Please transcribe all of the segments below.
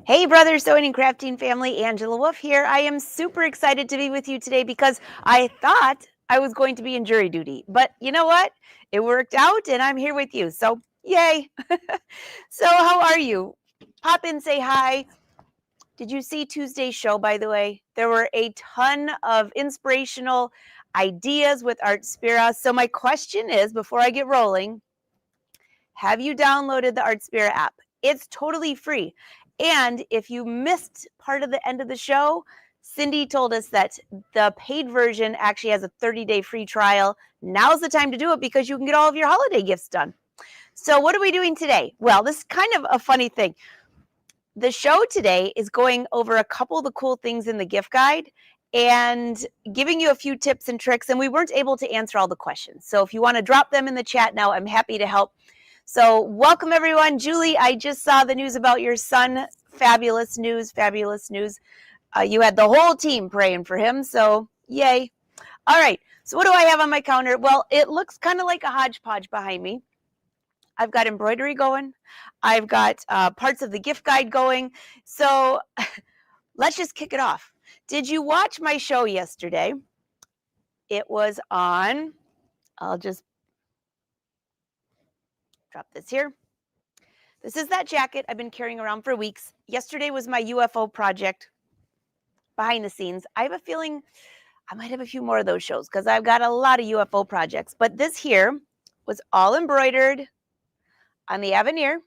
Hey, brother sewing and crafting family, Angela Wolf here. I am super excited to be with you today because I thought I was going to be in jury duty, but you know what? It worked out and I'm here with you. So, yay. So, how are you? Pop in, say hi. Did you see Tuesday's show, by the way? There were a ton of inspirational ideas with Art Spira. So, my question is before I get rolling, have you downloaded the Art Spira app? It's totally free. And if you missed part of the end of the show, Cindy told us that the paid version actually has a 30-day free trial. Now's the time to do it because you can get all of your holiday gifts done. So what are we doing today? Well, this is kind of a funny thing. The show today is going over a couple of the cool things in the gift guide and giving you a few tips and tricks. And we weren't able to answer all the questions. So if you want to drop them in the chat now, I'm happy to help. So welcome everyone. Julie, I just saw the news about your son. Fabulous news, fabulous news. You had the whole team praying for him, so yay. All right, so what do I have on my counter? Well, it looks kind of like a hodgepodge behind me. I've got embroidery going. I've got parts of the gift guide going. So let's just kick it off. Did you watch my show yesterday? It was on, I'll just drop this here. This is that jacket I've been carrying around for weeks. Yesterday was my UFO project behind the scenes. I have a feeling I might have a few more of those shows because I've got a lot of UFO projects. But this here was all embroidered on the Avenir,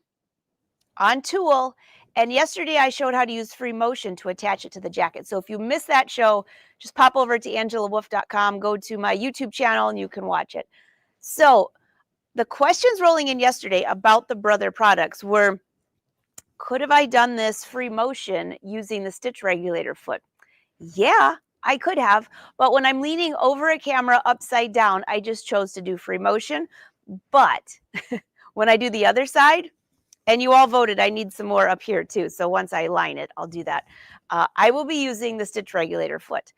on tulle. And yesterday I showed how to use free motion to attach it to the jacket. So if you missed that show, just pop over to angelawolf.com, go to my YouTube channel, and you can watch it. So the questions rolling in yesterday about the Brother products were, could have I done this free motion using the stitch regulator foot? Yeah, I could have, but when I'm leaning over a camera upside down, I just chose to do free motion. But when I do the other side, and you all voted, I need some more up here too. So once I line it, I'll do that. I will be using the stitch regulator foot.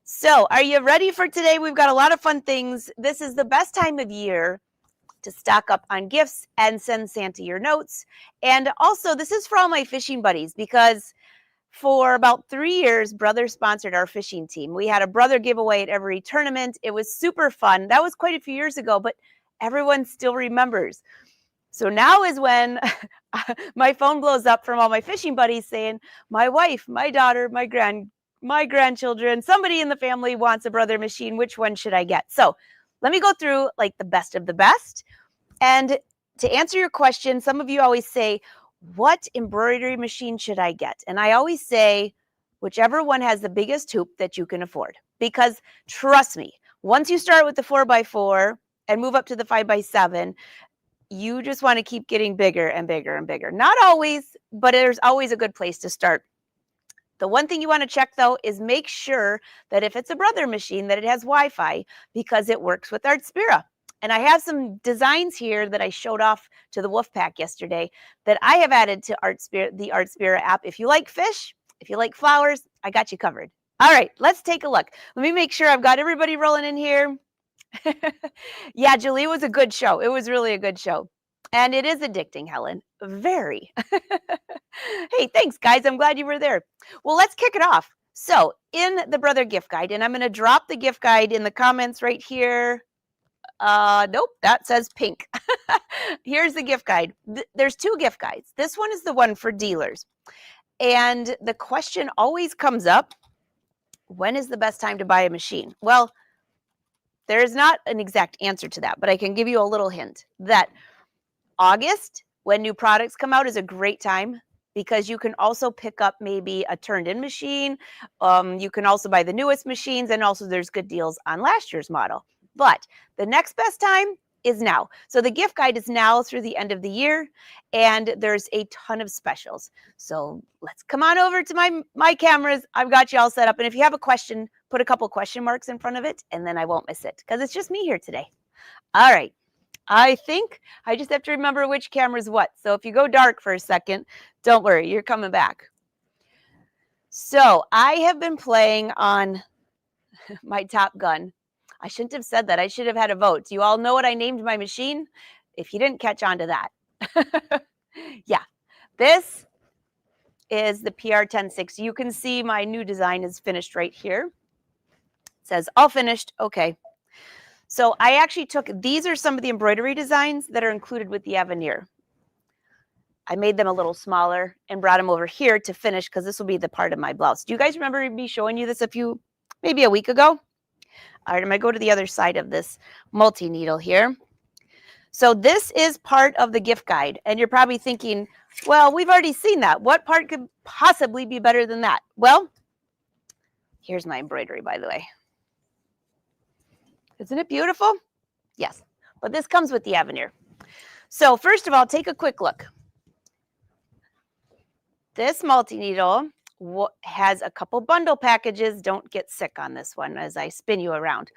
So are you ready for today? We've got a lot of fun things. This is the best time of year to stock up on gifts and send Santa your notes. And also, this is for all my fishing buddies because for about 3 years, Brother sponsored our fishing team. We had a Brother giveaway at every tournament. It was super fun. That was quite a few years ago, but everyone still remembers. So now is when my phone blows up from all my fishing buddies saying, my wife, my daughter, my grandchildren, somebody in the family wants a Brother machine. Which one should I get? So let me go through like the best of the best. And to answer your question, some of you always say, what embroidery machine should I get? And I always say, whichever one has the biggest hoop that you can afford. Because trust me, once you start with the 4x4 and move up to the 5x7, you just want to keep getting bigger and bigger and bigger. Not always, but there's always a good place to start. The one thing you want to check, though, is make sure that if it's a Brother machine, that it has Wi-Fi because it works with Art Spira. And I have some designs here that I showed off to the Wolfpack yesterday that I have added to the Art Spira app. If you like fish, if you like flowers, I got you covered. All right, let's take a look. Let me make sure I've got everybody rolling in here. Yeah, Julie, it was a good show. It was really a good show. And it is addicting, Helen. Very. Hey, thanks, guys. I'm glad you were there. Well, let's kick it off. So in the Brother gift guide, and I'm going to drop the gift guide in the comments right here. Nope, that says pink. Here's the gift guide. There's two gift guides. This one is the one for dealers. And the question always comes up, when is the best time to buy a machine? Well, there is not an exact answer to that, but I can give you a little hint that August, when new products come out, is a great time because you can also pick up maybe a turned-in machine. You can also buy the newest machines, and also there's good deals on last year's model. But the next best time is now. So the gift guide is now through the end of the year, and there's a ton of specials. So let's come on over to my cameras. I've got you all set up. And if you have a question, put a couple question marks in front of it, and then I won't miss it because it's just me here today. All right. I think I just have to remember which camera is what. So if you go dark for a second, don't worry, you're coming back. So I have been playing on my Top Gun. I shouldn't have said that. I should have had a vote. Do you all know what I named my machine? If you didn't catch on to that. Yeah, this is the PR106. You can see my new design is finished right here. It says all finished. Okay. So I actually these are some of the embroidery designs that are included with the Avenir. I made them a little smaller and brought them over here to finish because this will be the part of my blouse. Do you guys remember me showing you this maybe a week ago? All right, I'm going to go to the other side of this multi-needle here. So this is part of the gift guide, and you're probably thinking, well, we've already seen that. What part could possibly be better than that? Well, here's my embroidery, by the way. Isn't it beautiful? Yes, but this comes with the Avenir. So first of all, take a quick look. This multi-needle has a couple bundle packages. Don't get sick on this one as I spin you around.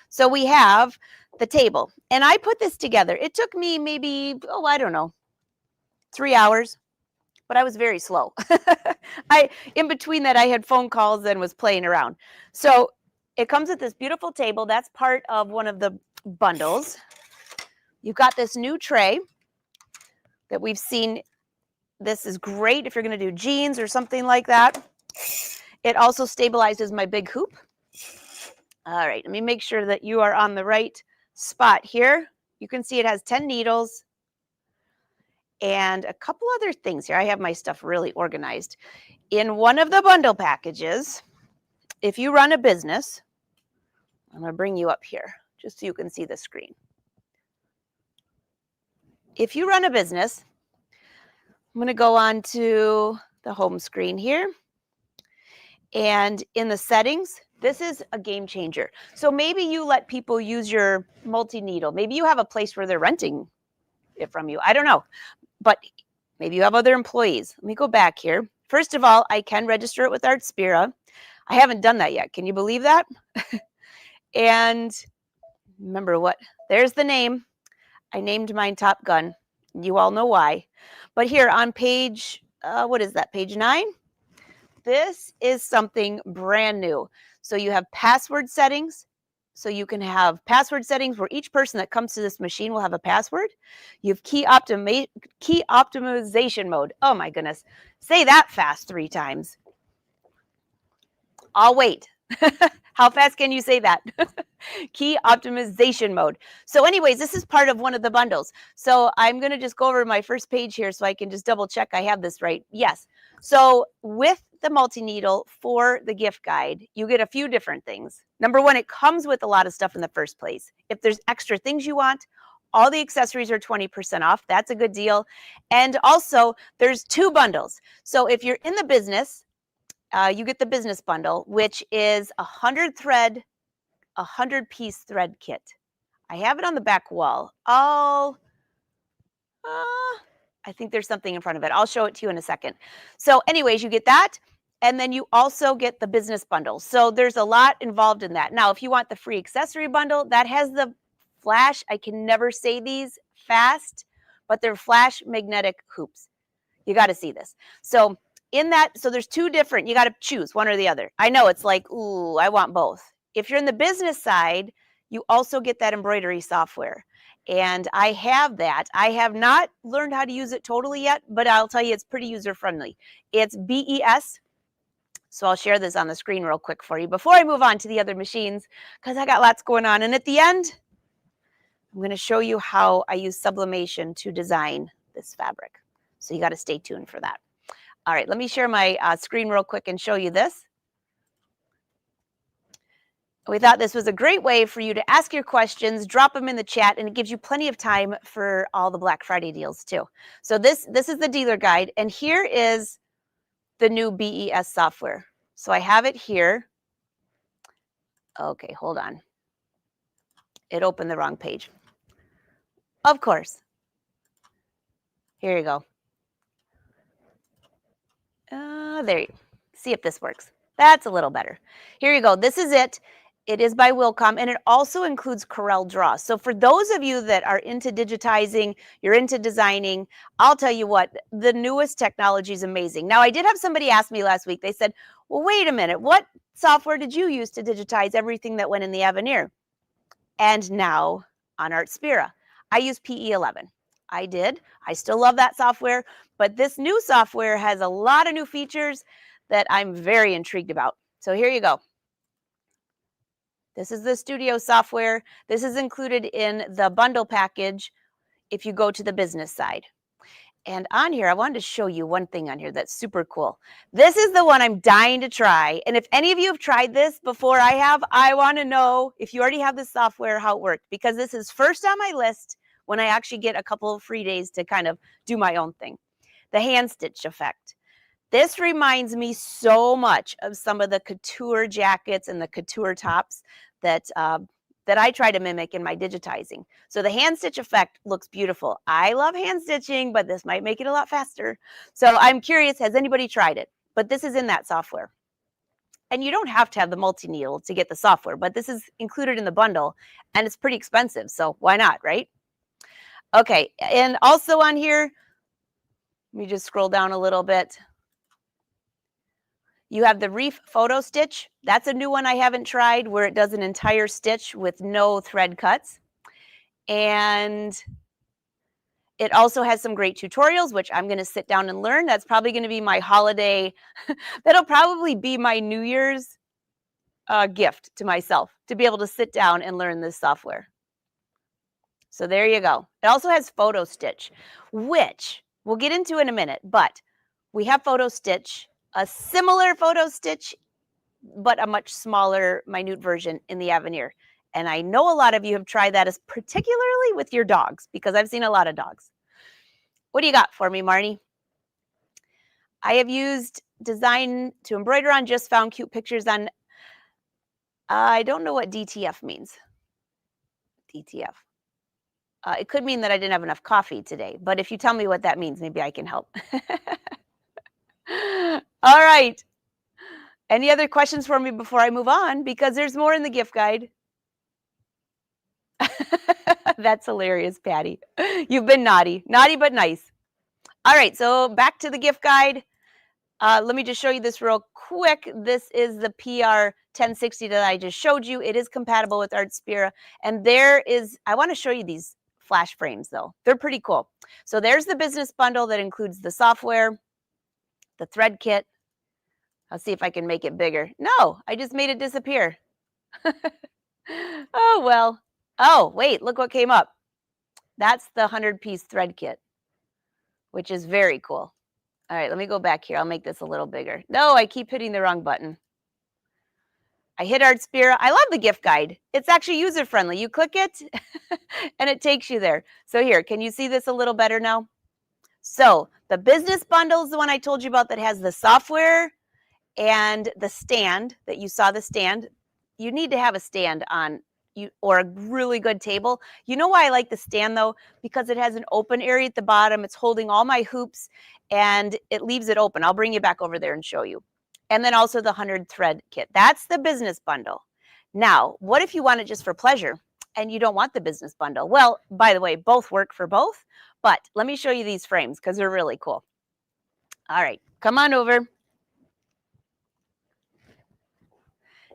So we have the table, and I put this together. It took me maybe, I don't know, 3 hours, but I was very slow. In between that, I had phone calls and was playing around. So it comes with this beautiful table. That's part of one of the bundles. You've got this new tray that we've seen. This is great if you're going to do jeans or something like that. It also stabilizes my big hoop. All right, let me make sure that you are on the right spot here. You can see it has 10 needles and a couple other things here. I have my stuff really organized. In one of the bundle packages, if you run a business, I'm going to bring you up here just so you can see the screen. If you run a business, I'm going to go on to the home screen here. And in the settings, this is a game changer. So maybe you let people use your multi-needle. Maybe you have a place where they're renting it from you. I don't know. But maybe you have other employees. Let me go back here. First of all, I can register it with Artspira. I haven't done that yet. Can you believe that? And remember what? There's the name. I named mine Top Gun. You all know why. But here on page, what is that, page 9? This is something brand new. So you have password settings. So you can have password settings where each person that comes to this machine will have a password. You have key optimization mode. Oh my goodness. Say that fast 3 times. I'll wait. How fast can you say that? Key optimization mode. So anyways, this is part of one of the bundles. So I'm going to just go over my first page here so I can just double check I have this right. Yes. So with the multi-needle for the gift guide, you get a few different things. Number one, it comes with a lot of stuff in the first place. If there's extra things you want, all the accessories are 20% off. That's a good deal. And also, there's 2 bundles. So if you're in the business, you get the business bundle, which is 100 piece thread kit. I have it on the back wall. I think there's something in front of it. I'll show it to you in a second. So anyways, you get that. And then you also get the business bundle. So there's a lot involved in that. Now, if you want the free accessory bundle, that has the flash. I can never say these fast, but they're flash magnetic hoops. You got to see this. So in that, so there's 2 different, you got to choose one or the other. I know it's like, ooh, I want both. If you're in the business side, you also get that embroidery software. And I have that. I have not learned how to use it totally yet, but I'll tell you it's pretty user-friendly. It's BES. So I'll share this on the screen real quick for you before I move on to the other machines, because I got lots going on. And at the end, I'm going to show you how I use sublimation to design this fabric. So you got to stay tuned for that. All right, let me share my screen real quick and show you this. We thought this was a great way for you to ask your questions, drop them in the chat, and it gives you plenty of time for all the Black Friday deals too. So this is the dealer guide, and here is the new BES software. So I have it here. Okay, hold on. It opened the wrong page. Of course. Here you go. There you go. See if this works. That's a little better. Here you go. This is it. It is by Wilcom, and it also includes Corel Draw. So for those of you that are into digitizing, you're into designing, I'll tell you what, the newest technology is amazing. Now, I did have somebody ask me last week. They said, well, wait a minute. What software did you use to digitize everything that went in the Avenir? And now on Artspira, I use PE11. I did. I still love that software, but this new software has a lot of new features that I'm very intrigued about. So here you go. This is the studio software. This is included in the bundle package if you go to the business side. And on here, I wanted to show you one thing on here that's super cool. This is the one I'm dying to try. And if any of you have tried this before I have, I want to know if you already have this software, how it worked, because this is first on my list when I actually get a couple of free days to kind of do my own thing. The hand stitch effect. This reminds me so much of some of the couture jackets and the couture tops that I try to mimic in my digitizing. So the hand stitch effect looks beautiful. I love hand stitching, but this might make it a lot faster. So I'm curious, has anybody tried it? But this is in that software. And you don't have to have the multi-needle to get the software, but this is included in the bundle and it's pretty expensive. So why not, right? Okay, and also on here, let me just scroll down a little bit. You have the reef photo stitch. That's a new one I haven't tried, where it does an entire stitch with no thread cuts. And it also has some great tutorials, which I'm going to sit down and learn. That's probably going to be my holiday. That'll probably be my New Year's gift to myself, to be able to sit down and learn this software. So there you go. It also has photo stitch, which we'll get into in a minute, but we have photo stitch, a similar photo stitch, but a much smaller, minute version in the Avenir. And I know a lot of you have tried that, as particularly with your dogs, because I've seen a lot of dogs. What do you got for me, Marnie? I have used design to embroider on, just found cute pictures on, I don't know what DTF means. DTF. It could mean that I didn't have enough coffee today, but if you tell me what that means, maybe I can help. All right. Any other questions for me before I move on? Because there's more in the gift guide. That's hilarious, Patty. You've been naughty but nice. All right, so back to the gift guide. Let me just show you this real quick. This is the PR 1060 that I just showed you. It is compatible with Artspira. And there is, I want to show you these flash frames though. They're pretty cool. So there's the business bundle that includes the software, the thread kit. I'll see if I can make it bigger. No, I just made it disappear. Oh, well. Oh, wait, look what came up. That's the 100-piece thread kit, which is very cool. All right, let me go back here. I'll make this a little bigger. No, I keep hitting the wrong button. I hit Artspira. I love the gift guide. It's actually user-friendly. You click it, and it takes you there. So here, can you see this a little better now? So the business bundle is the one I told you about that has the software and the stand that you saw the stand. You need to have a stand on you, or a really good table. You know why I like the stand though? Because it has an open area at the bottom. It's holding all my hoops and it leaves it open. I'll bring you back over there and show you. And then also the 100 thread kit. That's the business bundle. Now, what if you want it just for pleasure and you don't want the business bundle? Well, by the way, both work for both, but let me show you these frames because they're really cool. All right, come on over.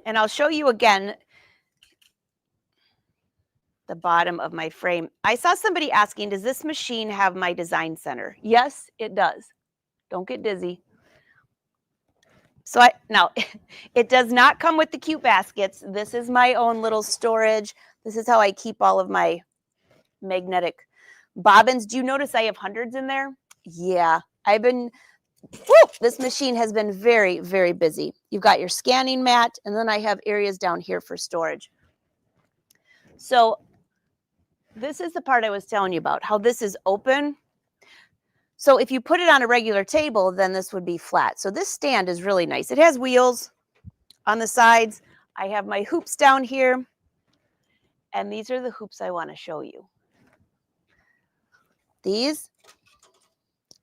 And I'll show you again the bottom of my frame. I saw somebody asking, does this machine have my design center? Yes, it does. Don't get dizzy. So now it does not come with the cute baskets. This is my own little storage. This is how I keep all of my magnetic bobbins. Do you notice I have hundreds in there? Yeah, this machine has been very, very busy. You've got your scanning mat, and then I have areas down here for storage. So this is the part I was telling you about, how this is open. So if you put it on a regular table, then this would be flat. So this stand is really nice. It has wheels on the sides. I have my hoops down here. And these are the hoops I want to show you. These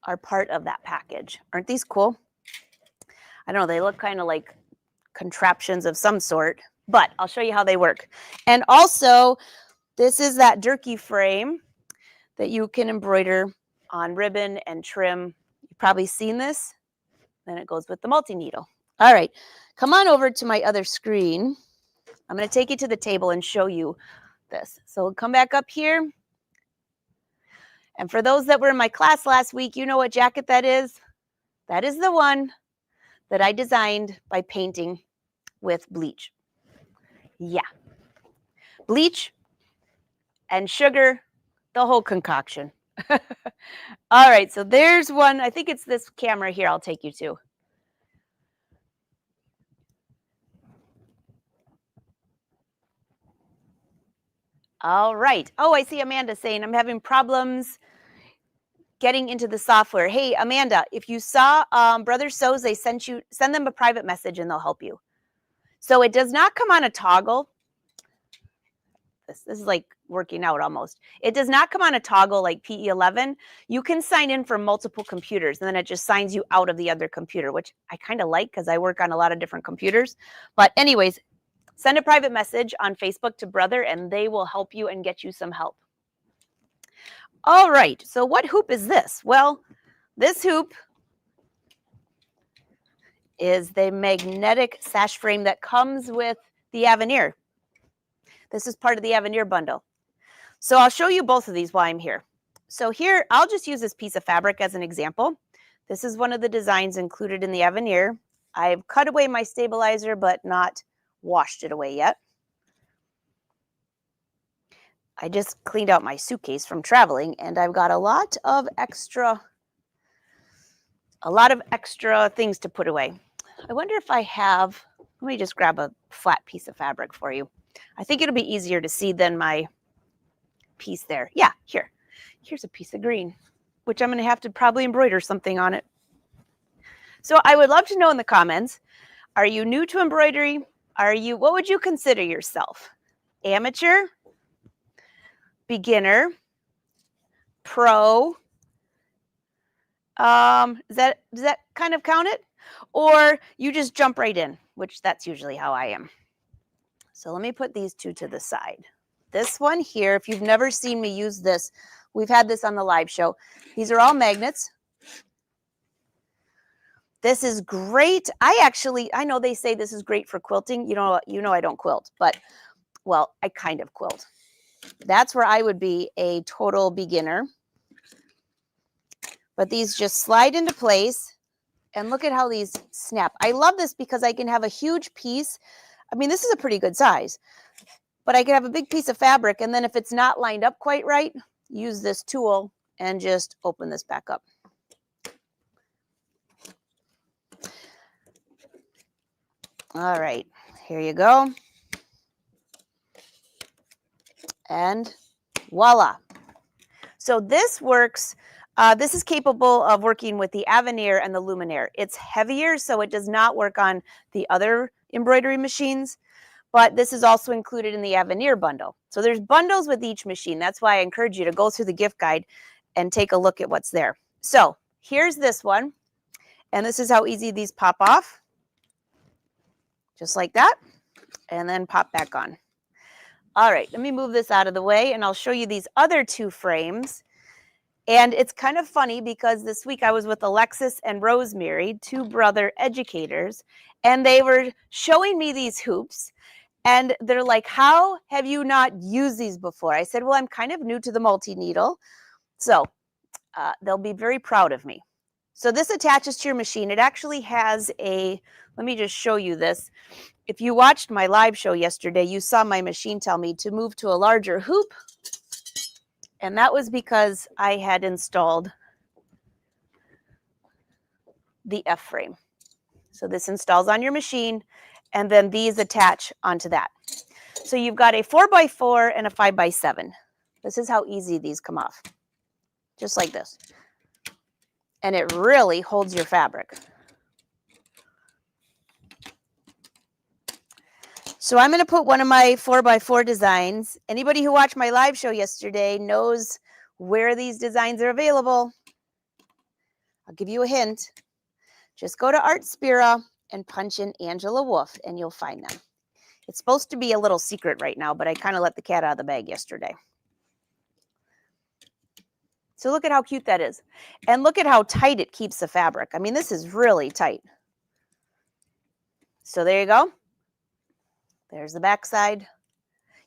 are part of that package. Aren't these cool? I don't know, they look kind of like contraptions of some sort, but I'll show you how they work. And also, this is that jerky frame that you can embroider on ribbon and trim. You've probably seen this. Then it goes with the multi-needle. All right, come on over to my other screen. I'm going to take you to the table and show you this. So come back up here. And for those that were in my class last week, you know what jacket that is? That is the one that I designed by painting with bleach. Yeah. Bleach and sugar, the whole concoction. All right, so there's one. I think it's this camera here I'll take you to. All right. Oh, I see Amanda saying I'm having problems getting into the software. Hey, Amanda, if you saw Brother Sews, they send them a private message and they'll help you. So it does not come on a toggle. This is like working out almost. It does not come on a toggle like PE11. You can sign in for multiple computers and then it just signs you out of the other computer, which I kind of like because I work on a lot of different computers. But anyways, send a private message on Facebook to Brother and they will help you and get you some help. All right, so what hoop is this? Well, this hoop is the magnetic sash frame that comes with the Avenir. This is part of the Avenir bundle. So I'll show you both of these while I'm here. So here, I'll just use this piece of fabric as an example. This is one of the designs included in the Avenir. I've cut away my stabilizer, but not washed it away yet. I just cleaned out my suitcase from traveling, and I've got a lot of extra things to put away. I wonder if I have, let me just grab a flat piece of fabric for you. I think it'll be easier to see than my piece there. Yeah, here's a piece of green, which I'm going to have to probably embroider something on it. So I would love to know in the comments, are you new to embroidery? What would you consider yourself? Amateur? Beginner? Pro? Does that kind of count it? Or you just jump right in, which that's usually how I am. So let me put these two to the side. This one here, if you've never seen me use this, we've had this on the live show. These are all magnets. This is great. I know they say this is great for quilting. You know I don't quilt, but, well, I kind of quilt. That's where I would be a total beginner. But these just slide into place. And look at how these snap. I love this because I can have a huge piece. I mean, this is a pretty good size. But I can have a big piece of fabric, and then if it's not lined up quite right, use this tool and just open this back up. All right, here you go. And voila. So this works. This is capable of working with the Avenir and the Luminaire. It's heavier, so it does not work on the other embroidery machines, but this is also included in the Avenir bundle. So there's bundles with each machine. That's why I encourage you to go through the gift guide and take a look at what's there. So here's this one, and this is how easy these pop off. Just like that, and then pop back on. All right, let me move this out of the way, and I'll show you these other two frames. And it's kind of funny because this week I was with Alexis and Rosemary, two brother educators, and they were showing me these hoops. And they're like, how have you not used these before? I said, well, I'm kind of new to the multi-needle. So they'll be very proud of me. So this attaches to your machine. It actually has let me just show you this. If you watched my live show yesterday, you saw my machine tell me to move to a larger hoop. And that was because I had installed the F-frame. So this installs on your machine, and then these attach onto that. So you've got a 4x4 and a 5x7. This is how easy these come off. Just like this. And it really holds your fabric. So I'm going to put one of my 4x4 designs. Anybody who watched my live show yesterday knows where these designs are available. I'll give you a hint. Just go to Artspira and punch in Angela Wolf, and you'll find them. It's supposed to be a little secret right now, but I kind of let the cat out of the bag yesterday. So look at how cute that is. And look at how tight it keeps the fabric. I mean, this is really tight. So there you go. There's the back side.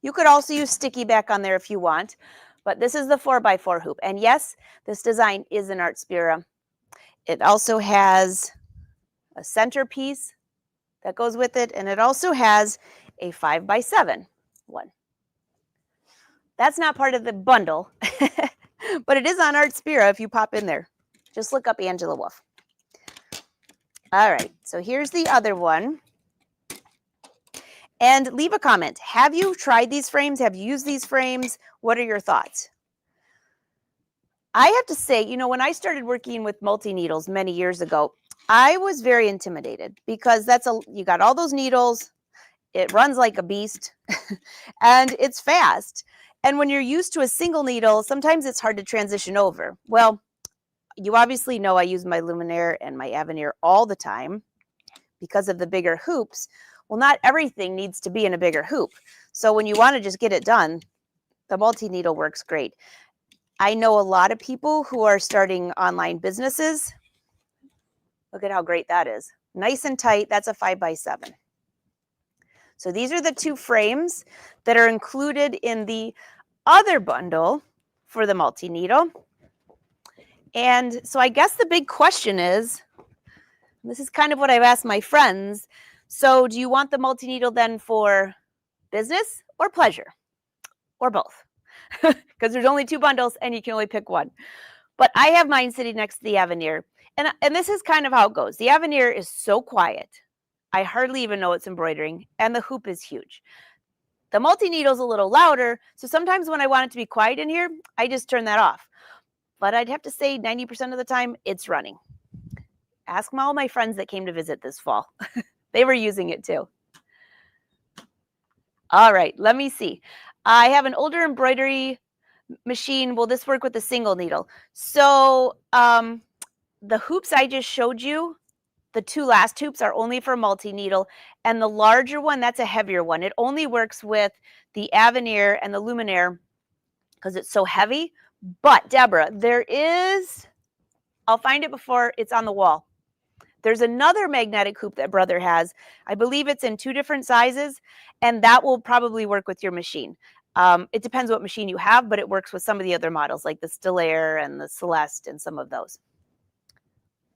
You could also use sticky back on there if you want. But this is the 4x4 hoop. And yes, this design is an Art Spira. It also has a centerpiece that goes with it, and it also has a 5x7 one. That's not part of the bundle, but it is on Art Spira if you pop in there. Just look up Angela Wolf. All right, so here's the other one. And leave a comment. Have you tried these frames? Have you used these frames? What are your thoughts? I have to say, you know, when I started working with multi-needles many years ago, I was very intimidated because you got all those needles, it runs like a beast, and it's fast. And when you're used to a single needle, sometimes it's hard to transition over. Well, you obviously know I use my Luminaire and my Avenir all the time because of the bigger hoops. Well, not everything needs to be in a bigger hoop. So when you want to just get it done, the multi-needle works great. I know a lot of people who are starting online businesses. Look at how great that is. Nice and tight. That's a 5x7. So these are the two frames that are included in the other bundle for the multi-needle. And so I guess the big question is, this is kind of what I've asked my friends. So do you want the multi-needle then for business or pleasure or both? Because there's only two bundles and you can only pick one. But I have mine sitting next to the Avenir. And this is kind of how it goes. The Avenir is so quiet. I hardly even know it's embroidering. And the hoop is huge. The multi-needle is a little louder. So sometimes when I want it to be quiet in here, I just turn that off. But I'd have to say 90% of the time it's running. Ask all my friends that came to visit this fall. They were using it too. All right, let me see. I have an older embroidery machine. Will this work with a single needle? So the hoops I just showed you, the two last hoops are only for multi-needle, and the larger one, that's a heavier one. It only works with the Avenir and the Luminaire because it's so heavy. But Deborah, there is, I'll find it before it's on the wall. There's another magnetic hoop that Brother has. I believe it's in 2 different sizes, and that will probably work with your machine. It depends what machine you have, but it works with some of the other models like the Stellaire and the Celeste and some of those.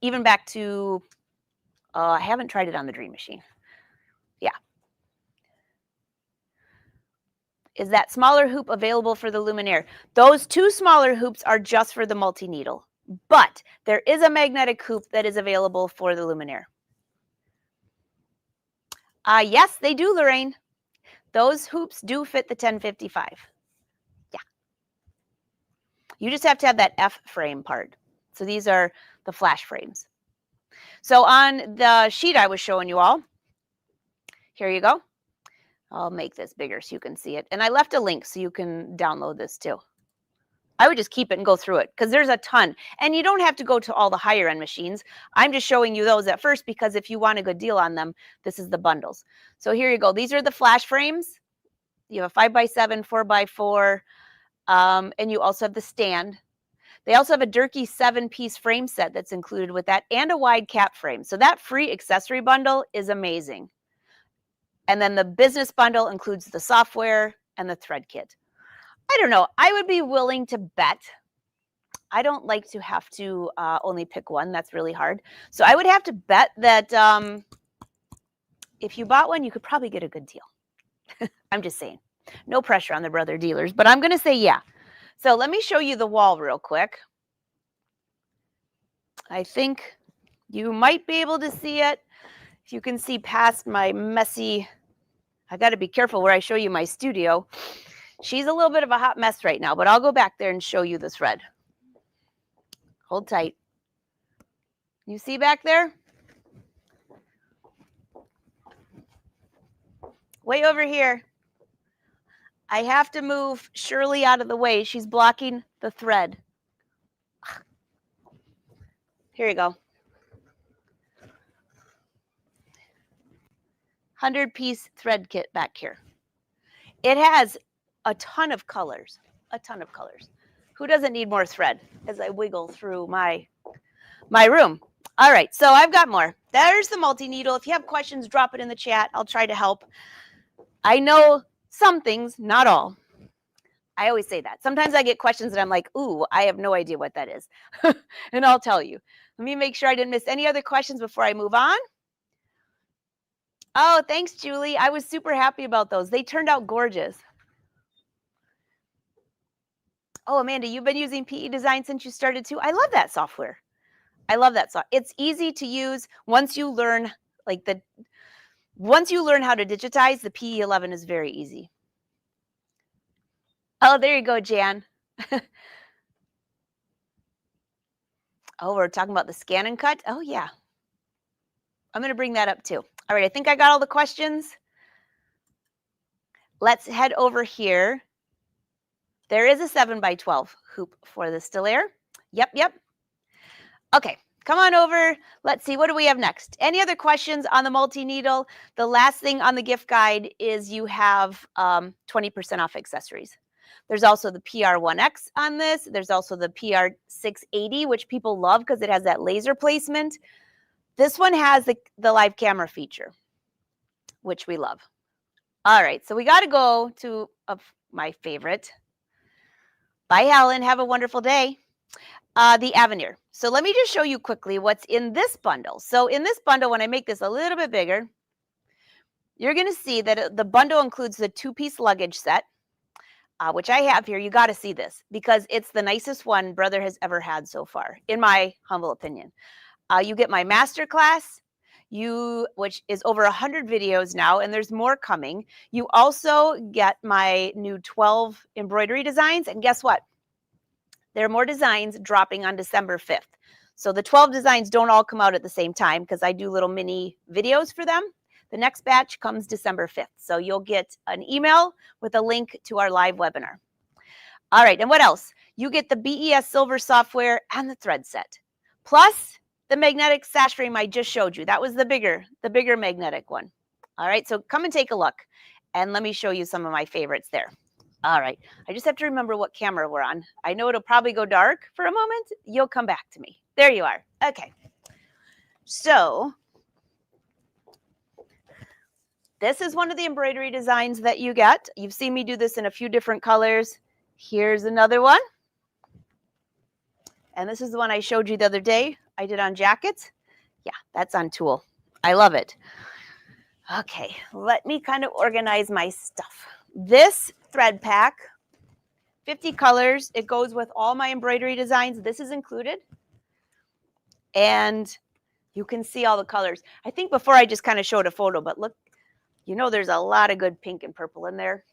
Even back to, I haven't tried it on the Dream Machine. Yeah. Is that smaller hoop available for the Luminaire? Those 2 smaller hoops are just for the multi-needle. But there is a magnetic hoop that is available for the Luminaire. Yes, they do, Lorraine. Those hoops do fit the 1055. Yeah. You just have to have that F frame part. So these are the flash frames. So on the sheet I was showing you all, here you go. I'll make this bigger so you can see it. And I left a link so you can download this too. I would just keep it and go through it because there's a ton. And you don't have to go to all the higher end machines. I'm just showing you those at first because if you want a good deal on them, this is the bundles. So here you go. These are the flash frames. You have a 5x7, 4x4, and you also have the stand. They also have a Durkee 7-piece frame set that's included with that and a wide cap frame. So that free accessory bundle is amazing. And then the business bundle includes the software and the thread kit. I don't know. I would be willing to bet. I don't like to have to only pick one. That's really hard. So I would have to bet that if you bought one, you could probably get a good deal. I'm just saying. No pressure on the brother dealers, but I'm going to say yeah. So let me show you the wall real quick. I think you might be able to see it. If you can see past my messy, I got to be careful where I show you my studio. She's a little bit of a hot mess right now, but I'll go back there and show you the thread. Hold tight. You see back there? Way over here. I have to move Shirley out of the way. She's blocking the thread. Here you go. 100-piece thread kit back here. It has a ton of colors, a ton of colors. Who doesn't need more thread as I wiggle through my room? All right, so I've got more. There's the multi-needle. If you have questions, drop it in the chat. I'll try to help. I know some things, not all. I always say that. Sometimes I get questions and I'm like, ooh, I have no idea what that is. And I'll tell you. Let me make sure I didn't miss any other questions before I move on. Oh, thanks, Julie. I was super happy about those. They turned out gorgeous. Oh, Amanda, you've been using PE Design since you started too? I love that software. I love that software. It's easy to use once you learn once you learn how to digitize, the PE 11 is very easy. Oh, there you go, Jan. Oh, we're talking about the scan and cut? Oh, yeah. I'm going to bring that up too. All right, I think I got all the questions. Let's head over here. There is a 7x12 hoop for the Stellaire. Yep. Okay, come on over. Let's see, what do we have next? Any other questions on the multi-needle? The last thing on the gift guide is you have 20% off accessories. There's also the PR1X on this. There's also the PR680, which people love because it has that laser placement. This one has the live camera feature, which we love. All right, so we got to go to my favorite. Bye, Helen. Have a wonderful day. The Avenir. So let me just show you quickly what's in this bundle. So in this bundle, when I make this a little bit bigger, you're going to see that the bundle includes the 2-piece luggage set, which I have here. You got to see this because it's the nicest one Brother has ever had so far, in my humble opinion. You get my masterclass, which is over 100 videos now, and there's more coming. You also get my new 12 embroidery designs, and guess what? There are more designs dropping on December 5th. So the 12 designs don't all come out at the same time because I do little mini videos for them. The next batch comes December 5th. So you'll get an email with a link to our live webinar. All right, and what else? You get the BES silver software and the thread set. Plus the magnetic sash frame I just showed you. That was the bigger magnetic one. All right, so come and take a look. And let me show you some of my favorites there. All right, I just have to remember what camera we're on. I know it'll probably go dark for a moment. You'll come back to me. There you are. Okay. So this is one of the embroidery designs that you get. You've seen me do this in a few different colors. Here's another one. And this is the one I showed you the other day. I did on jackets. Yeah, that's on tulle. I love it. Okay, let me kind of organize my stuff. This thread pack, 50 colors. It goes with all my embroidery designs. This is included. And you can see all the colors. I think before I just kind of showed a photo, but look, you know there's a lot of good pink and purple in there.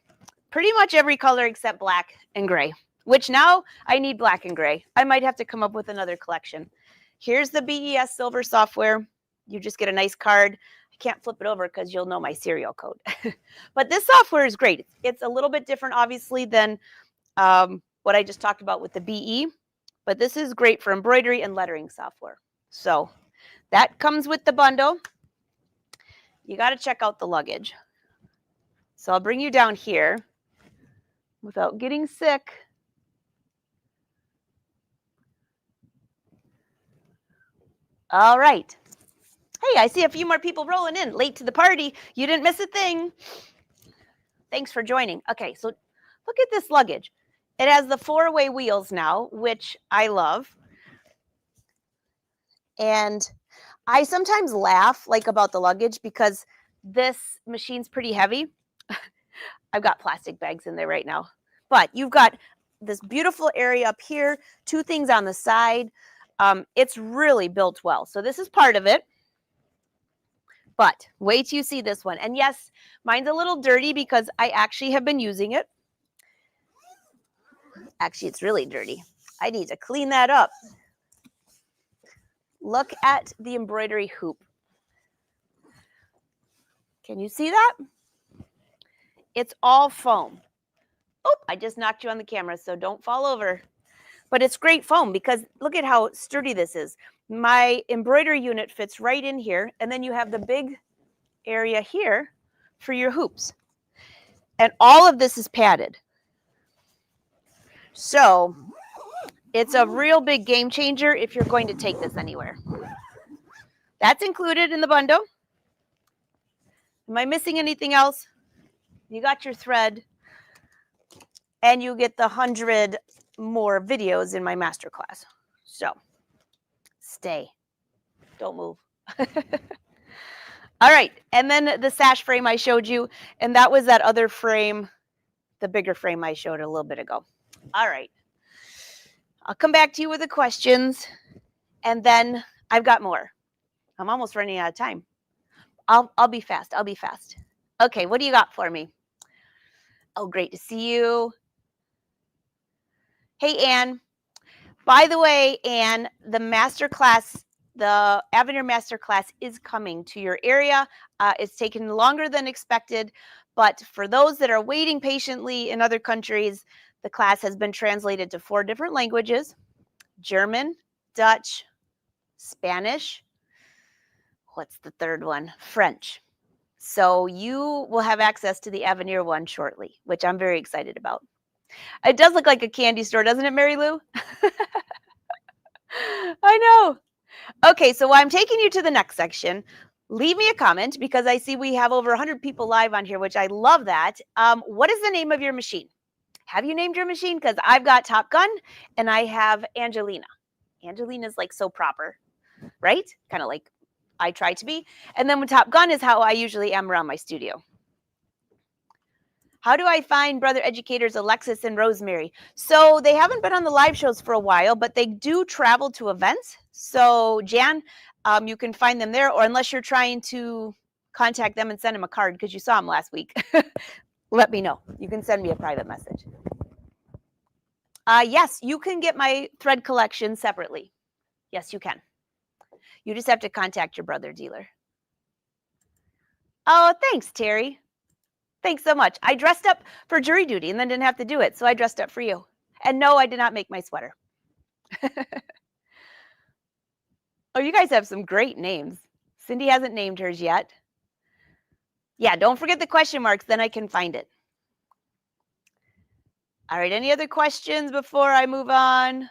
Pretty much every color except black and gray, which now I need black and gray. I might have to come up with another collection. Here's the BES silver software. You just get a nice card. I can't flip it over because you'll know my serial code. But this software is great. It's a little bit different, obviously, than what I just talked about with the BE. But this is great for embroidery and lettering software. So that comes with the bundle. You got to check out the luggage. So I'll bring you down here without getting sick. All right. Hey, I see a few more people rolling in. Late to the party. You didn't miss a thing. Thanks for joining. Okay, so look at this luggage. It has the 4-way wheels now, which I love. And I sometimes laugh about the luggage because this machine's pretty heavy. I've got plastic bags in there right now. But you've got this beautiful area up here, 2 things on the side. It's really built well. So this is part of it. But wait till you see this one. And yes, mine's a little dirty because I actually have been using it. Actually, it's really dirty. I need to clean that up. Look at the embroidery hoop. Can you see that? It's all foam. Oh, I just knocked you on the camera, so don't fall over. But it's great foam because look at how sturdy this is. My embroidery unit fits right in here, and then you have the big area here for your hoops. And all of this is padded. So it's a real big game changer if you're going to take this anywhere. That's included in the bundle. Am I missing anything else? You got your thread. and you get the 100 more videos in my masterclass. So stay, don't move. All right, and then the sash frame I showed you, and that was that other frame, the bigger frame I showed a little bit ago. All right, I'll come back to you with the questions, and then I've got more. I'm almost running out of time. I'll be fast. I'll be fast. Okay, what do you got for me? Oh, great to see you. Hey, Anne. By the way, Anne, the masterclass, the Avenir masterclass is coming to your area. It's taken longer than expected, but for those that are waiting patiently in other countries, the class has been translated to 4 different languages: German, Dutch, Spanish. What's the third one? French. So you will have access to the Avenir one shortly, which I'm very excited about. It does look like a candy store, doesn't it, Mary Lou? I know. Okay, so while I'm taking you to the next section, leave me a comment because I see we have over 100 people live on here, which I love that. What is the name of your machine? Have you named your machine? Because I've got Top Gun and I have Angelina. Angelina's like so proper, right? Kind of like I try to be. And then with Top Gun is how I usually am around my studio. How do I find brother educators Alexis and Rosemary? So they haven't been on the live shows for a while, but they do travel to events. So Jan, you can find them there, or unless you're trying to contact them and send them a card because you saw them last week, let me know. You can send me a private message. Yes, you can get my thread collection separately. Yes, you can. You just have to contact your brother dealer. Oh, thanks, Terry. Thanks so much. I dressed up for jury duty and then didn't have to do it, so I dressed up for you. And no, I did not make my sweater. Oh, you guys have some great names. Cindy hasn't named hers yet. Yeah, don't forget the question marks, then I can find it. All right, any other questions before I move on?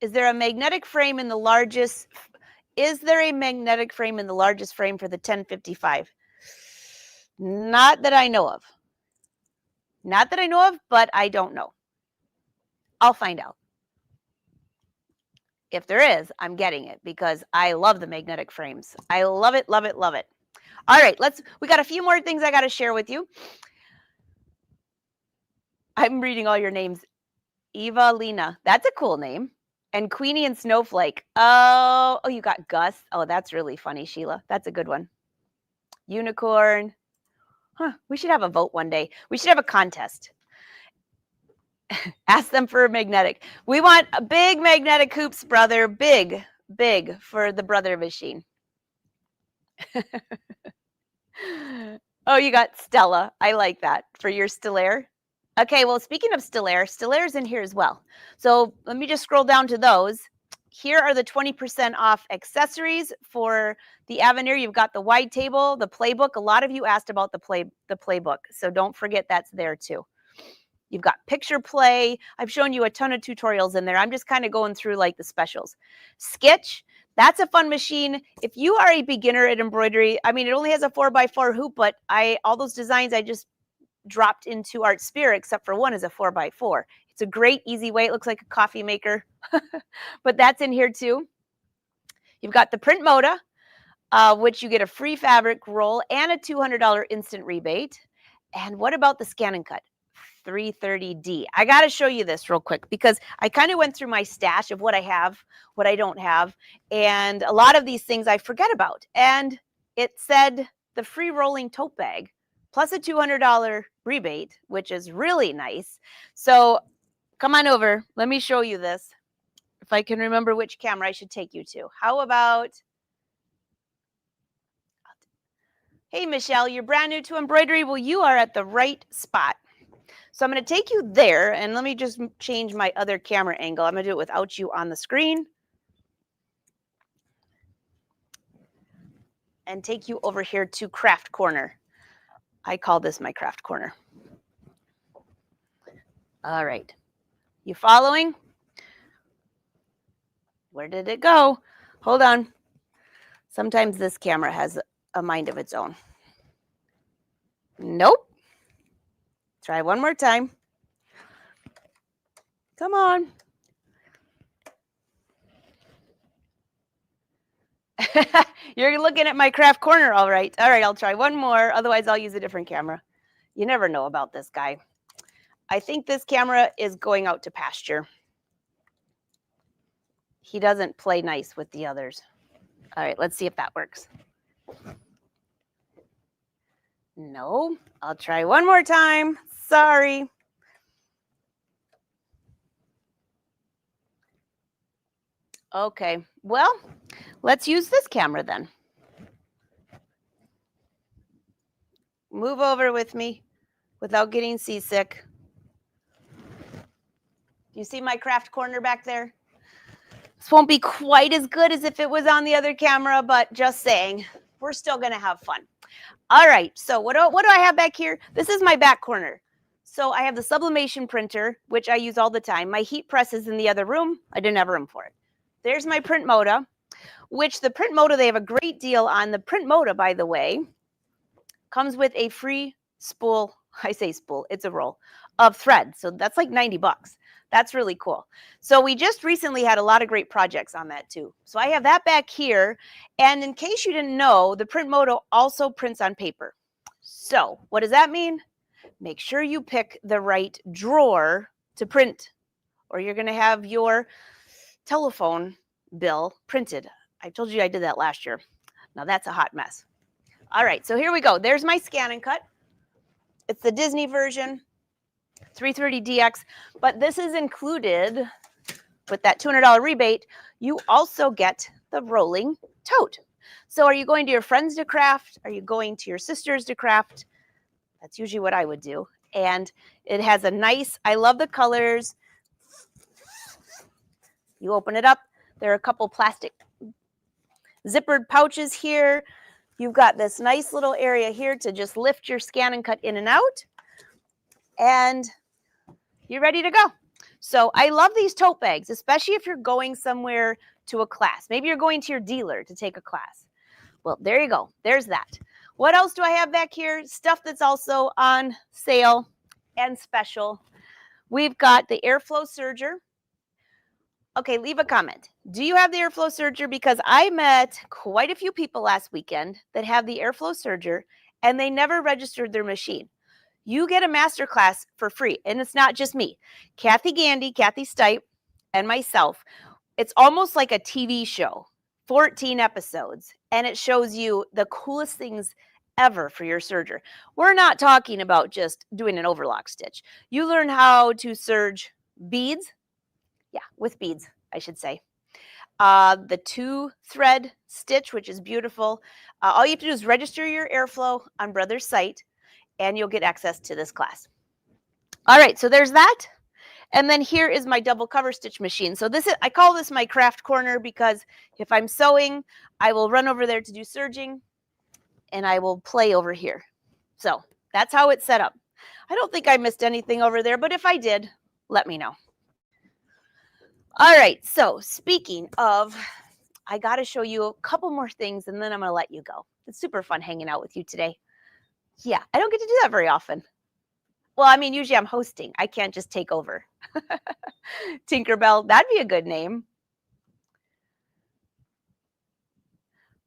Is there a magnetic frame in the largest? Is there a magnetic frame in the largest frame for the 1055? Not that I know of. Not that I know of, but I don't know. I'll find out. If there is, I'm getting it because I love the magnetic frames. I love it, love it, love it. All right, we got a few more things I got to share with you. I'm reading all your names. Eva Lena, that's a cool name. And Queenie and Snowflake. Oh, you got Gus. Oh, that's really funny, Sheila. That's a good one. Unicorn. Huh, we should have a vote one day. We should have a contest. Ask them for a magnetic. We want a big magnetic hoops, brother. Big for the brother machine. Oh, you got Stella. I like that for your Stellaire. Okay, well, speaking of Stellaire's in here as well. So let me just scroll down to those. Here are the 20% off accessories for the Avenir. You've got the wide table, the playbook. A lot of you asked about the playbook, so don't forget that's there too. You've got picture play. I've shown you a ton of tutorials in there. I'm just kind of going through like the specials. Sketch, that's a fun machine. If you are a beginner at embroidery, I mean, it only has a 4x4 hoop, but all those designs I just dropped into Art Spirit, except for one is a 4x4. It's a great, easy way. It looks like a coffee maker, but that's in here too. You've got the print moda, which you get a free fabric roll and a $200 instant rebate. And what about the scan and cut? 330D. I got to show you this real quick because I kind of went through my stash of what I have, what I don't have. And a lot of these things I forget about. And it said the free rolling tote bag plus a $200 rebate, which is really nice. So come on over. Let me show you this. If I can remember which camera I should take you to. How about, hey, Michelle, you're brand new to embroidery. Well, you are at the right spot. So I'm going to take you there, and let me just change my other camera angle. I'm going to do it without you on the screen. And take you over here to Craft Corner. I call this my Craft Corner. All right. You following? Where did it go? Hold on. Sometimes this camera has a mind of its own. Nope. Try one more time. Come on. You're looking at my craft corner, all right. All right, I'll try one more. Otherwise, I'll use a different camera. You never know about this guy. I think this camera is going out to pasture. He doesn't play nice with the others. All right, let's see if that works. No, I'll try one more time. Sorry. Okay, well, let's use this camera then. Move over with me without getting seasick. Do you see my craft corner back there? This won't be quite as good as if it was on the other camera, but just saying, we're still gonna have fun. All right, so what do I have back here? This is my back corner. So I have the sublimation printer, which I use all the time. My heat press is in the other room. I didn't have room for it. There's my print moda, which the print moda, they have a great deal on. The print moda, by the way, comes with a free spool. I say spool, it's a roll of thread. So that's like 90 bucks. That's really cool. So we just recently had a lot of great projects on that too. So I have that back here. And in case you didn't know, the print moda also prints on paper. So what does that mean? Make sure you pick the right drawer to print, or you're going to have your telephone bill printed. I told you I did that last year. Now that's a hot mess. All right, so here we go. There's my scan and cut. It's the Disney version, 330DX, but this is included with that $200 rebate. You also get the rolling tote. So are you going to your friends to craft? Are you going to your sisters to craft? That's usually what I would do. And it has a nice, I love the colors. You open it up. There are a couple plastic zippered pouches here. You've got this nice little area here to just lift your scan and cut in and out. And you're ready to go. So I love these tote bags, especially if you're going somewhere to a class. Maybe you're going to your dealer to take a class. Well, there you go. There's that. What else do I have back here? Stuff that's also on sale and special. We've got the airflow serger. Okay, leave a comment. Do you have the airflow serger? Because I met quite a few people last weekend that have the airflow serger and they never registered their machine. You get a masterclass for free, and it's not just me. Kathy Gandy, Kathy Stipe, and myself. It's almost like a TV show, 14 episodes, and it shows you the coolest things ever for your serger. We're not talking about just doing an overlock stitch. You learn how to serge beads. Yeah, with beads, I should say. The 2-thread stitch, which is beautiful. All you have to do is register your airflow on Brother's site, and you'll get access to this class. All right, so there's that. And then here is my double cover stitch machine. So this is, I call this my craft corner because if I'm sewing, I will run over there to do serging, and I will play over here. So that's how it's set up. I don't think I missed anything over there, but if I did, let me know. All right, so speaking of, I got to show you a couple more things, and then I'm going to let you go. It's super fun hanging out with you today. Yeah, I don't get to do that very often. Well, I mean, usually I'm hosting. I can't just take over. Tinkerbell, that'd be a good name.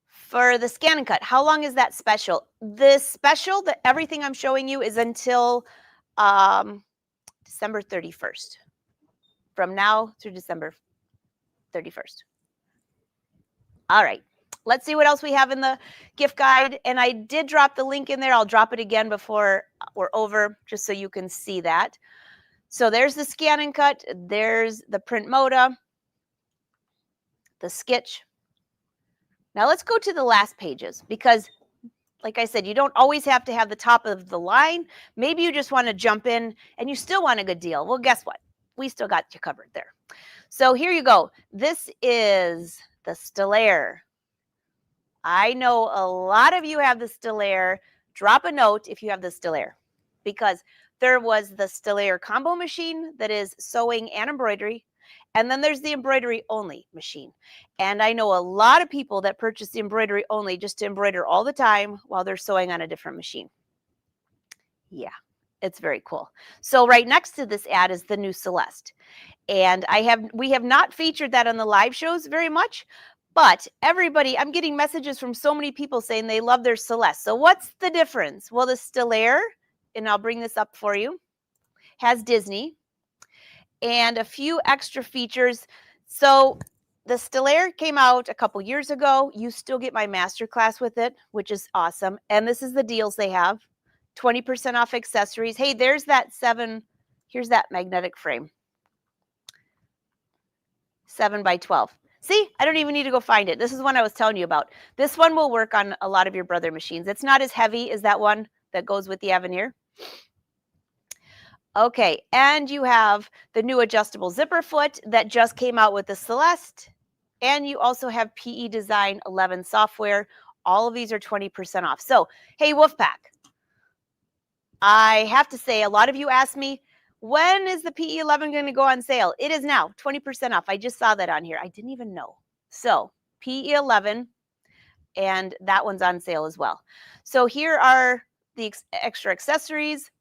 For the scan and cut, how long is that special? This special, that everything I'm showing you is until December 31st. From now through December 31st. All right. Let's see what else we have in the gift guide. And I did drop the link in there. I'll drop it again before we're over, just so you can see that. So there's the scan and cut. There's the print moda, the sketch. Now let's go to the last pages because, like I said, you don't always have to have the top of the line. Maybe you just want to jump in and you still want a good deal. Well, guess what? We still got you covered there. So here you go. This is the Stellaire. I know a lot of you have the Stellaire. Drop a note if you have the Stellaire, because there was the Stellaire combo machine that is sewing and embroidery, and then there's the embroidery only machine. And I know a lot of people that purchase the embroidery only just to embroider all the time while they're sewing on a different machine. Yeah, It's very cool. So right next to this ad is the new Celeste. And we have not featured that on the live shows very much, but I'm getting messages from so many people saying they love their Celeste. So what's the difference? Well, the Stellaire, and I'll bring this up for you, has Disney and a few extra features. So the Stellaire came out a couple years ago. You still get my masterclass with it, which is awesome. And this is the deals they have. 20% off accessories. Hey, there's that here's that magnetic frame. 7x12. See, I don't even need to go find it. This is one I was telling you about. This one will work on a lot of your Brother machines. It's not as heavy as that one that goes with the Avenir. Okay, and you have the new adjustable zipper foot that just came out with the Celeste. And you also have PE Design 11 software. All of these are 20% off. So, hey, Wolfpack, I have to say, a lot of you asked me, when is the PE 11 going to go on sale? It is now, 20% off. I just saw that on here. I didn't even know. So, PE 11, and that one's on sale as well. So, here are the extra accessories,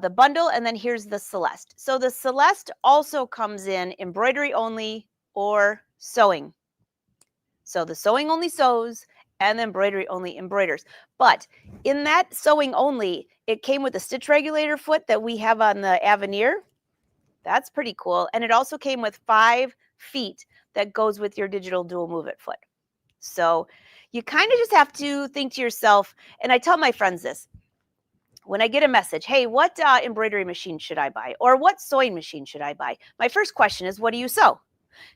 the bundle, and then here's the Celeste. So, the Celeste also comes in embroidery only or sewing. So, the sewing only sews, and the embroidery only embroiders. But in that sewing only, it came with a stitch regulator foot that we have on the Avenir. That's pretty cool. And it also came with 5 feet that goes with your digital dual move it foot. So you kind of just have to think to yourself, and I tell my friends this, when I get a message, hey, what embroidery machine should I buy? Or what sewing machine should I buy? My first question is, what do you sew?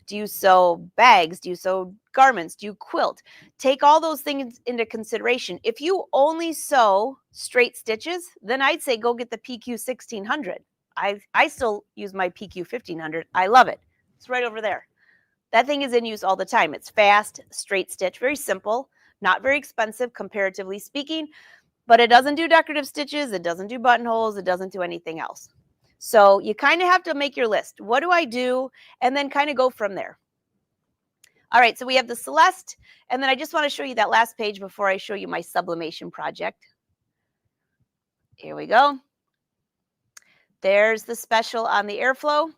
Do you sew bags? Do you sew garments? Do you quilt? Take all those things into consideration. If you only sew straight stitches, then I'd say go get the PQ 1600. I still use my PQ 1500. I love it. It's right over there. That thing is in use all the time. It's fast, straight stitch, very simple, not very expensive comparatively speaking, but it doesn't do decorative stitches. It doesn't do buttonholes. It doesn't do anything else. So you kind of have to make your list. What do I do? And then kind of go from there. All right, so we have the Celeste, and then I just want to show you that last page before I show you my sublimation project. Here we go. There's the special on the airflow.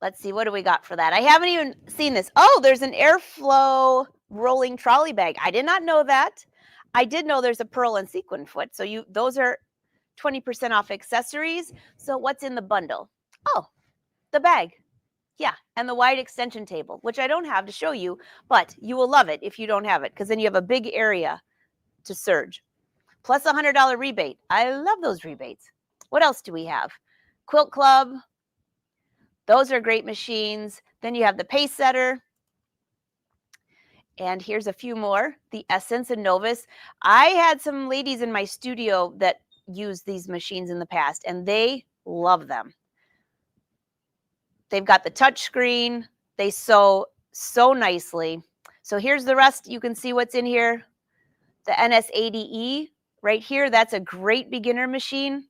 Let's see, what do we got for that? I haven't even seen this. Oh, there's an airflow rolling trolley bag. I did not know that. I did know there's a pearl and sequin foot. So those are 20% off accessories. So what's in the bundle? Oh, the bag. Yeah, and the wide extension table, which I don't have to show you, but you will love it if you don't have it, because then you have a big area to surge. Plus a $100 rebate. I love those rebates. What else do we have? Quilt Club. Those are great machines. Then you have the Pace Setter. And here's a few more. The Essence and Novus. I had some ladies in my studio that used these machines in the past, and they love them. They've got the touch screen. They sew so nicely. So here's the rest. You can see what's in here. The NS80E right here. That's a great beginner machine.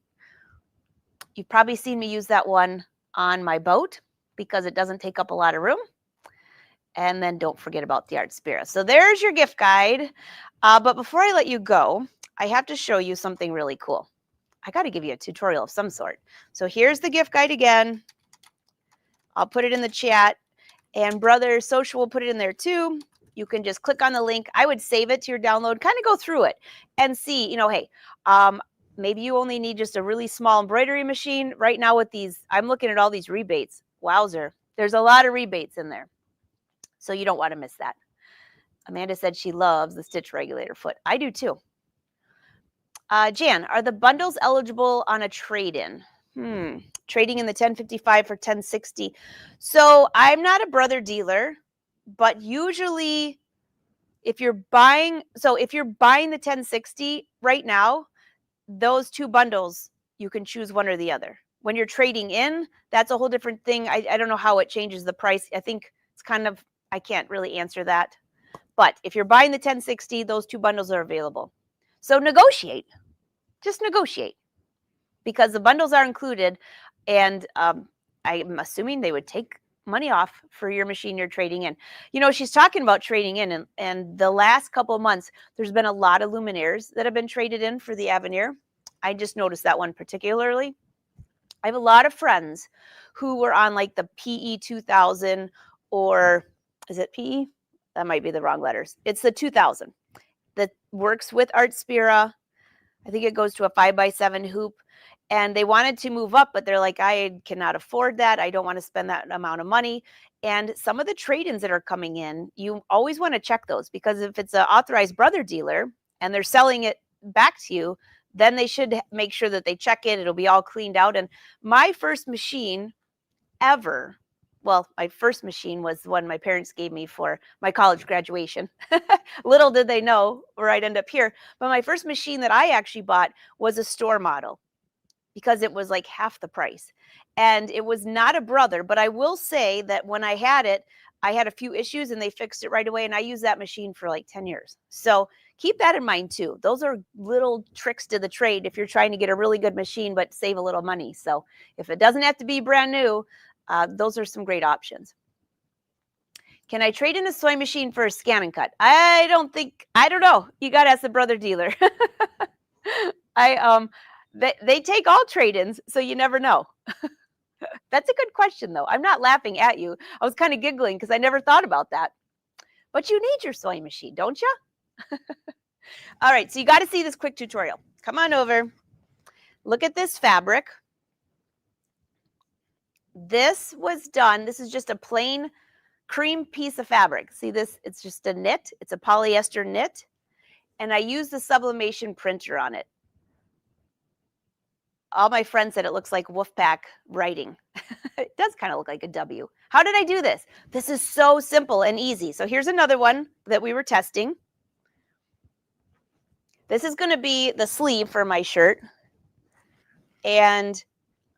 You've probably seen me use that one on my boat because it doesn't take up a lot of room. And then don't forget about the Art Spira. So there's your gift guide. But before I let you go, I have to show you something really cool. I got to give you a tutorial of some sort. So here's the gift guide again. I'll put it in the chat. And Brother Social will put it in there too. You can just click on the link. I would save it to your download, kind of go through it and see, hey, maybe you only need just a really small embroidery machine. Right now with these, I'm looking at all these rebates. Wowzer. There's a lot of rebates in there. So you don't want to miss that. Amanda said she loves the stitch regulator foot. I do too. Jan, are the bundles eligible on a trade-in? Trading in the 1055 for 1060. So I'm not a Brother dealer, but usually if you're buying the 1060 right now, those two bundles, you can choose one or the other. When you're trading in, that's a whole different thing. I don't know how it changes the price. I think it's I can't really answer that. But if you're buying the 1060, those two bundles are available. So negotiate. Just negotiate. Because the bundles are included, and I'm assuming they would take money off for your machine you're trading in. She's talking about trading in, and the last couple of months, there's been a lot of luminaires that have been traded in for the Avenir. I just noticed that one particularly. I have a lot of friends who were on like the PE 2000, or is it PE? That might be the wrong letters. It's the 2000 that works with Art Spira. I think it goes to a 5x7 hoop. And they wanted to move up, but they're like, I cannot afford that. I don't want to spend that amount of money. And some of the trade-ins that are coming in, you always want to check those, because if it's an authorized brother dealer and they're selling it back to you, then they should make sure that they check it. It'll be all cleaned out. And my first machine ever, well, my first machine was the one my parents gave me for my college graduation. Little did they know where I'd end up here. But my first machine that I actually bought was a store model, because it was like half the price. And it was not a brother, but I will say that when I had it, I had a few issues and they fixed it right away. And I used that machine for like 10 years. So keep that in mind too. Those are little tricks to the trade if you're trying to get a really good machine, but save a little money. So if it doesn't have to be brand new, those are some great options. Can I trade in a sewing machine for a scan and cut? I don't know. You got to ask the brother dealer. They take all trade-ins, so you never know. That's a good question, though. I'm not laughing at you. I was kind of giggling because I never thought about that. But you need your sewing machine, don't you? All right, so you got to see this quick tutorial. Come on over. Look at this fabric. This was done. This is just a plain cream piece of fabric. See this? It's just a knit. It's a polyester knit. And I used the sublimation printer on it. All my friends said it looks like Wolfpack writing. It does kind of look like a W. How did I do this? This is so simple and easy. So here's another one that we were testing. This is going to be the sleeve for my shirt. And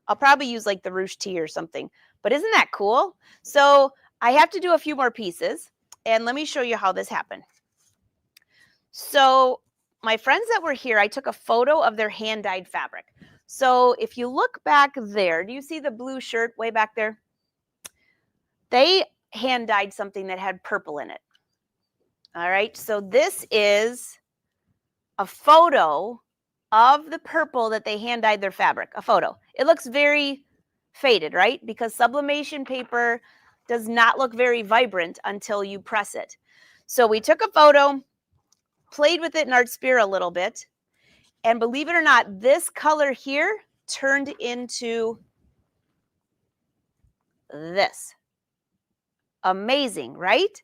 I'll probably use like the ruche tee or something. But isn't that cool? So I have to do a few more pieces. And let me show you how this happened. So my friends that were here, I took a photo of their hand-dyed fabric. So if you look back there, do you see the blue shirt way back there? They hand-dyed something that had purple in it. All right, so this is a photo of the purple that they hand-dyed their fabric, a photo. It looks very faded, right? Because sublimation paper does not look very vibrant until you press it. So we took a photo, played with it in Art Spira a little bit, and believe it or not, this color here turned into this. Amazing, right?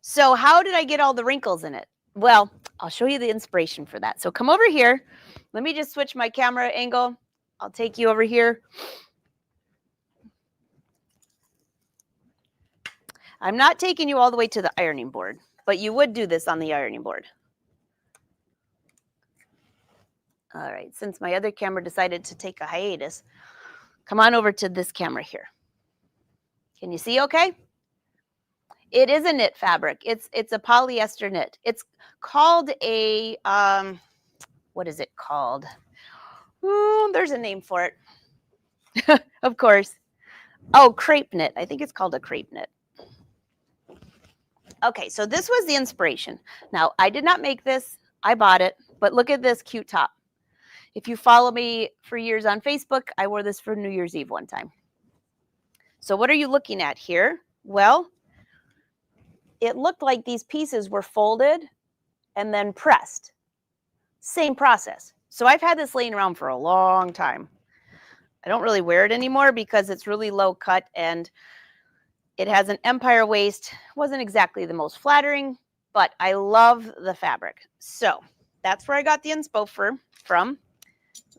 So how did I get all the wrinkles in it? Well, I'll show you the inspiration for that. So come over here. Let me just switch my camera angle. I'll take you over here. I'm not taking you all the way to the ironing board, but you would do this on the ironing board. All right, since my other camera decided to take a hiatus, come on over to this camera here. Can you see okay? It is a knit fabric. It's a polyester knit. It's called a, what is it called? Ooh, there's a name for it. Of course. Oh, crepe knit. I think it's called a crepe knit. Okay, so this was the inspiration. Now, I did not make this. I bought it. But look at this cute top. If you follow me for years on Facebook, I wore this for New Year's Eve one time. So what are you looking at here? Well, it looked like these pieces were folded and then pressed. Same process. So I've had this laying around for a long time. I don't really wear it anymore because it's really low cut and it has an empire waist. Wasn't exactly the most flattering, but I love the fabric. So that's where I got the inspo from.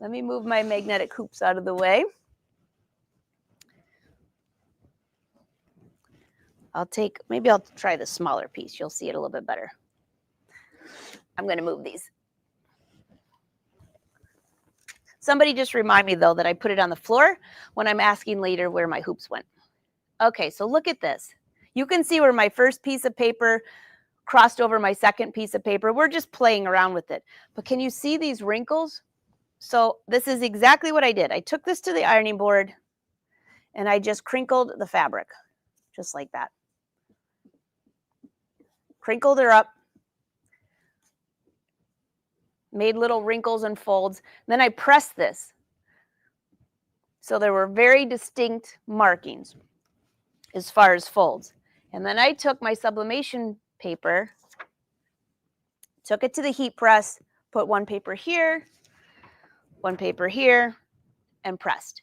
Let me move my magnetic hoops out of the way. Maybe I'll try the smaller piece. You'll see it a little bit better. I'm going to move these. Somebody just remind me, though, that I put it on the floor when I'm asking later where my hoops went. Okay, so look at this. You can see where my first piece of paper crossed over my second piece of paper. We're just playing around with it. But can you see these wrinkles? So this is exactly what I did. I took this to the ironing board and I just crinkled the fabric, just like that. Crinkled her up. made little wrinkles and folds. Then I pressed this. So there were very distinct markings as far as folds. And then I took my sublimation paper, took it to the heat press, put one paper here, and pressed.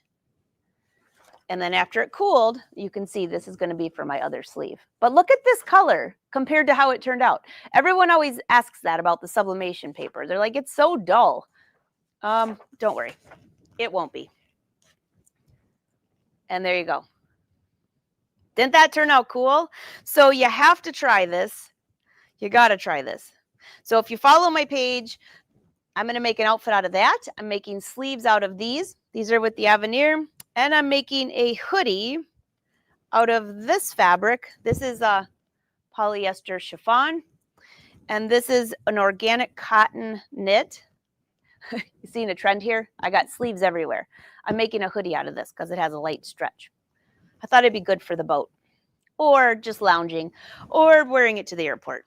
And then after it cooled, you can see this is going to be for my other sleeve. But look at this color compared to how it turned out. Everyone always asks that about the sublimation paper. They're like, it's so dull. Don't worry, it won't be. And there you go. Didn't that turn out cool? So you have to try this. You got to try this. So if you follow my page, I'm going to make an outfit out of that. I'm making sleeves out of these. These are with the Avenir. And I'm making a hoodie out of this fabric. This is a polyester chiffon. And this is an organic cotton knit. You seeing a trend here? I got sleeves everywhere. I'm making a hoodie out of this because it has a light stretch. I thought it'd be good for the boat, or just lounging, or wearing it to the airport.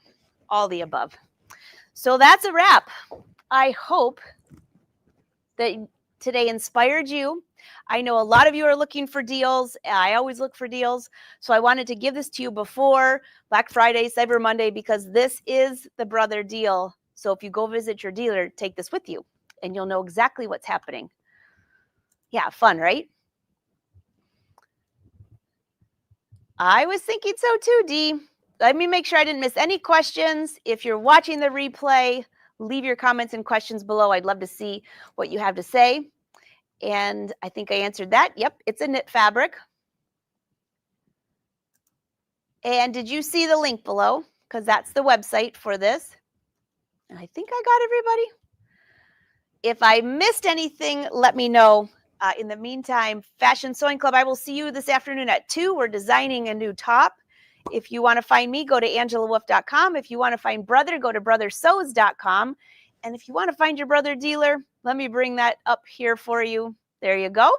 All the above. So that's a wrap. I hope that today inspired you. I know a lot of you are looking for deals. I always look for deals. So I wanted to give this to you before Black Friday, Cyber Monday, because this is the brother deal. So if you go visit your dealer, take this with you and you'll know exactly what's happening. Yeah, fun, right? I was thinking so too, Dee. Let me make sure I didn't miss any questions. If you're watching the replay, leave your comments and questions below. I'd love to see what you have to say. And I think I answered that. Yep, it's a knit fabric. And did you see the link below? Because that's the website for this. And I think I got everybody. If I missed anything, let me know. In the meantime, Fashion Sewing Club, I will see you this afternoon at 2. We're designing a new top. If you want to find me, go to angelawolf.com. If you want to find Brother, go to brothersews.com. And if you want to find your brother dealer, let me bring that up here for you. There you go.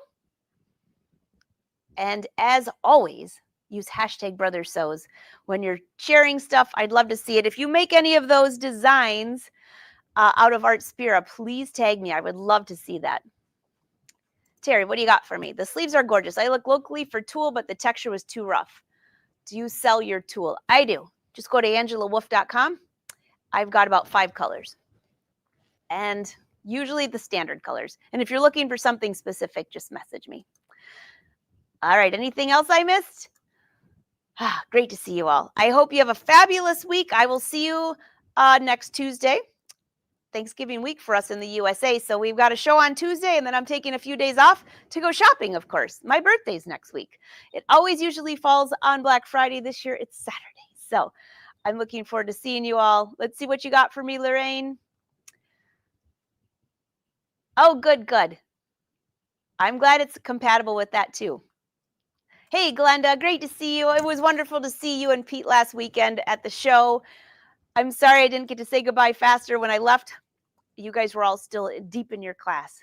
And as always, use hashtag brothersews. When you're sharing stuff, I'd love to see it. If you make any of those designs out of Art Spira, please tag me. I would love to see that. Terry, what do you got for me? The sleeves are gorgeous. I look locally for tulle, but the texture was too rough. Do you sell your tulle? I do. Just go to angelawolf.com. I've got about 5 colors. And usually the standard colors. And if you're looking for something specific, just message me. All right, anything else I missed? Great to see you all. I hope you have a fabulous week. I will see you next Tuesday. Thanksgiving week for us in the USA. So we've got a show on Tuesday, and then I'm taking a few days off to go shopping, of course. My birthday's next week. It always usually falls on Black Friday. This year, it's Saturday. So I'm looking forward to seeing you all. Let's see what you got for me, Lorraine. Oh, good, good. I'm glad it's compatible with that too. Hey, Glenda, great to see you. It was wonderful to see you and Pete last weekend at the show. I'm sorry I didn't get to say goodbye faster when I left. You guys were all still deep in your class.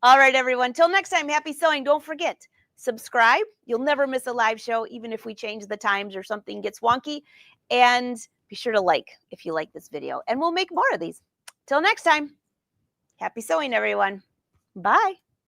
All right, everyone. Till next time, happy sewing. Don't forget, subscribe. You'll never miss a live show, even if we change the times or something gets wonky. And be sure to like if you like this video. And we'll make more of these. Till next time, happy sewing, everyone. Bye.